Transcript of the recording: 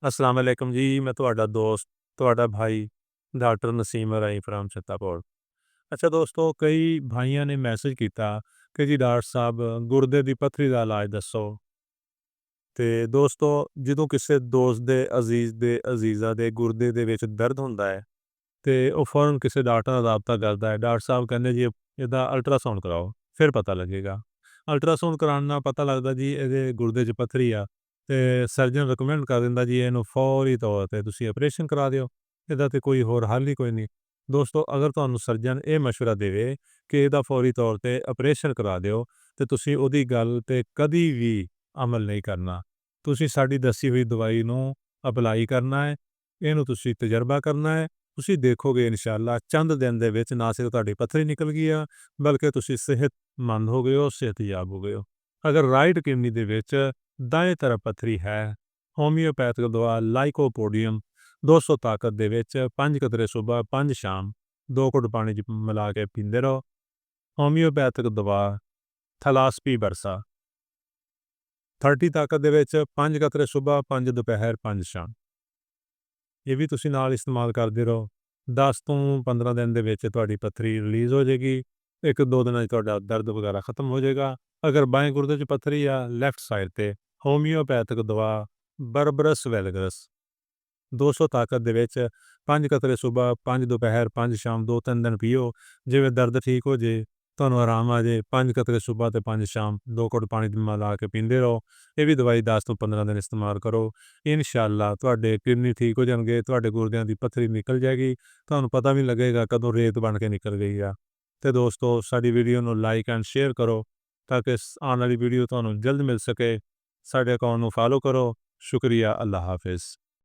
अस्सलाम वालेकुम जी, मैं ਤੁਹਾਡਾ ਦੋਸਤ, ਤੁਹਾਡਾ ਭਾਈ ਡਾਕਟਰ ਨਸੀਮ ਰਾਈ ਫਰਮ ਛੱਤਾਪੁਰ। ਅੱਛਾ ਦੋਸਤੋ, ਕਈ ਭਾਈਆਂ ਨੇ ਮੈਸੇਜ ਕੀਤਾ ਕਿ ਜੀ ਡਾਕਟਰ ਸਾਹਿਬ ਗੁਰਦੇ ਦੀ ਪੱਥਰੀ ਦਾ ਇਲਾਜ ਦੱਸੋ। ਤੇ ਦੋਸਤੋ, ਜਦੋਂ ਕਿਸੇ ਦੋਸਤ ਦੇ ਅਜ਼ੀਜ਼ ਦੇ ਅਜ਼ੀਜ਼ਾ ਦੇ ਗੁਰਦੇ ਦੇ ਵਿੱਚ ਦਰਦ ਹੁੰਦਾ ਹੈ ਤੇ ਉਹ ਫੌਰਨ ਕਿਸੇ ਡਾਕਟਰ ਨਾਲ ਰਾਬਤਾ ਕਰਦਾ ਹੈ। ਡਾਕਟਰ ਸਾਹਿਬ ਕਹਿੰਦੇ ਜੀ ਇਹਦਾ ਅਲਟਰਾਸਾਊਂਡ ਕਰਾਓ, ਫਿਰ ਪਤਾ ਲੱਗੇਗਾ। ਅਲਟਰਾਸਾਊਂਡ ਕਰਾਉਣ ਨਾਲ ਪਤਾ ਲੱਗਦਾ ਜੀ ਇਹਦੇ ਗੁਰਦੇ 'ਚ ਪੱਥਰੀ ਆ ਤੇ ਸਰਜਨ ਰਿਕਮੈਂਡ ਕਰ ਦਿੰਦਾ ਜੀ ਇਹਨੂੰ ਫੌਰੀ ਤੌਰ 'ਤੇ ਤੁਸੀਂ ਆਪਰੇਸ਼ਨ ਕਰਾ ਦਿਓ, ਇਹਦਾ ਤੇ ਕੋਈ ਹੋਰ ਹੱਲ ਹੀ ਕੋਈ ਨਹੀਂ। ਦੋਸਤੋ, ਅਗਰ ਤੁਹਾਨੂੰ ਸਰਜਨ ਇਹ ਮਸ਼ਵਰਾ ਦੇਵੇ ਕਿ ਇਹਦਾ ਫੌਰੀ ਤੌਰ 'ਤੇ ਆਪਰੇਸ਼ਨ ਕਰਾ ਦਿਓ ਤੇ ਤੁਸੀਂ ਉਹਦੀ ਗੱਲ 'ਤੇ ਕਦੀ ਵੀ ਅਮਲ ਨਹੀਂ ਕਰਨਾ। ਤੁਸੀਂ ਸਾਡੀ ਦੱਸੀ ਹੋਈ ਦਵਾਈ ਨੂੰ ਅਪਲਾਈ ਕਰਨਾ ਹੈ, ਇਹਨੂੰ ਤੁਸੀਂ ਤਜਰਬਾ ਕਰਨਾ ਹੈ। ਤੁਸੀਂ ਦੇਖੋਗੇ ਇਨਸ਼ਾਅੱਲਾ ਚੰਦ ਦਿਨ ਦੇ ਵਿੱਚ ਨਾ ਸਿਰਫ ਤੁਹਾਡੀ ਪੱਥਰੀ ਨਿਕਲ ਗਈ ਆ, ਬਲਕਿ ਤੁਸੀਂ ਸਿਹਤਮੰਦ ਹੋ ਗਏ ਹੋ, ਸਿਹਤਯਾਬ ਹੋ ਗਏ ਹੋ। ਅਗਰ ਰਾਈਟ ਕਿਡਨੀ ਦੇ ਵਿੱਚ ਦਾएं ਤਰਫ ਪੱਥਰੀ ਹੈ, ਹੋਮਿਓਪੈਥਿਕ ਦਵਾ ਲਾਈਕੋਪੋਡੀਅਮ 200 ਤਾਕਤ ਦੇ ਵਿੱਚ 5 ਕਤਰੇ ਸੁਬਹ 5 ਸ਼ਾਮ 2 ਘੁੱਟ ਪਾਣੀ 'ਚ ਮਿਲਾ ਕੇ ਪੀਂਦੇ ਰਹੋ। ਹੋਮਿਓਪੈਥਿਕ ਦਵਾ ਥਲਾਸਪੀ ਬਰਸਾ 30 ਤਾਕਤ ਦੇ ਵਿੱਚ 5 ਕਤਰੇ ਸੁਬਹ 5 ਦੁਪਹਿਰ 5 ਸ਼ਾਮ, ਇਹ ਵੀ ਤੁਸੀਂ ਨਾਲ ਇਸਤੇਮਾਲ ਕਰਦੇ ਰਹੋ। 10 ਤੋਂ 15 ਦਿਨ ਦੇ ਵਿੱਚ ਤੁਹਾਡੀ ਪੱਥਰੀ ਰਿਲੀਜ਼ ਹੋ ਜਾਏਗੀ। 1-2 ਦਿਨਾਂ 'ਚ ਤੁਹਾਡਾ ਦਰਦ ਵਗੈਰਾ ਖਤਮ ਹੋ ਜਾਏਗਾ। ਅਗਰ ਬਾएं ਗੁਰਦੇ 'ਚ ਪੱਥਰੀ ਆ ਲੈਫਟ ਸਾਈਡ 'ਤੇ, ਹੋਮਿਓਪੈਥਿਕ ਦਵਾ ਬਰਬਰਸ ਵੈਲਗਰਸ 200 ਤਾਕਤ ਦੇ ਵਿੱਚ 5 ਕਤਰੇ ਸੁਬਹ 5 ਦੁਪਹਿਰ 5 ਸ਼ਾਮ 2-3 ਦਿਨ ਪੀਓ। ਜਿਵੇਂ ਦਰਦ ਠੀਕ ਹੋ ਜੇ, ਤੁਹਾਨੂੰ ਆਰਾਮ ਆ ਜੇ, 5 ਕਤਰੇ ਸੁਬਹ ਤੇ 5 ਸ਼ਾਮ 2 ਘੁੱਟ ਪਾਣੀ 'ਚ ਮਿਲਾ ਕੇ ਪੀਂਦੇ ਰਹੋ। ਇਹ ਵੀ ਦਵਾਈ 10 ਤੋਂ 15 ਦਿਨ ਇਸਤੇਮਾਲ ਕਰੋ। ਇਨਸ਼ਾਅੱਲਾ ਤੁਹਾਡੇ ਕਿਡਨੀ ਠੀਕ ਹੋ ਜਾਣਗੇ, ਤੁਹਾਡੇ ਗੁਰਦਿਆਂ ਦੀ ਪੱਥਰੀ ਨਿਕਲ ਜਾਏਗੀ। ਤੁਹਾਨੂੰ ਪਤਾ ਵੀ ਲੱਗੇਗਾ ਕਦੋਂ ਰੇਤ ਬਣ ਕੇ ਨਿਕਲ ਗਈ ਆ। ਤੇ ਦੋਸਤੋ, ਸਾਡੀ ਵੀਡੀਓ ਨੂੰ ਲਾਈਕ ਐਂਡ ਸ਼ੇਅਰ ਕਰੋ ਤਾਂ ਕਿ ਆਉਣ ਵਾਲੀ ਵੀਡੀਓ ਤੁਹਾਨੂੰ ਜਲਦ ਮਿਲ ਸਕੇ। ਸਾਡੇ ਅਕਾਊਂਟ ਨੂੰ ਫਾਲੋ ਕਰੋ। ਸ਼ੁਕਰੀਆ। ਅੱਲਾ ਹਾਫਿਜ਼।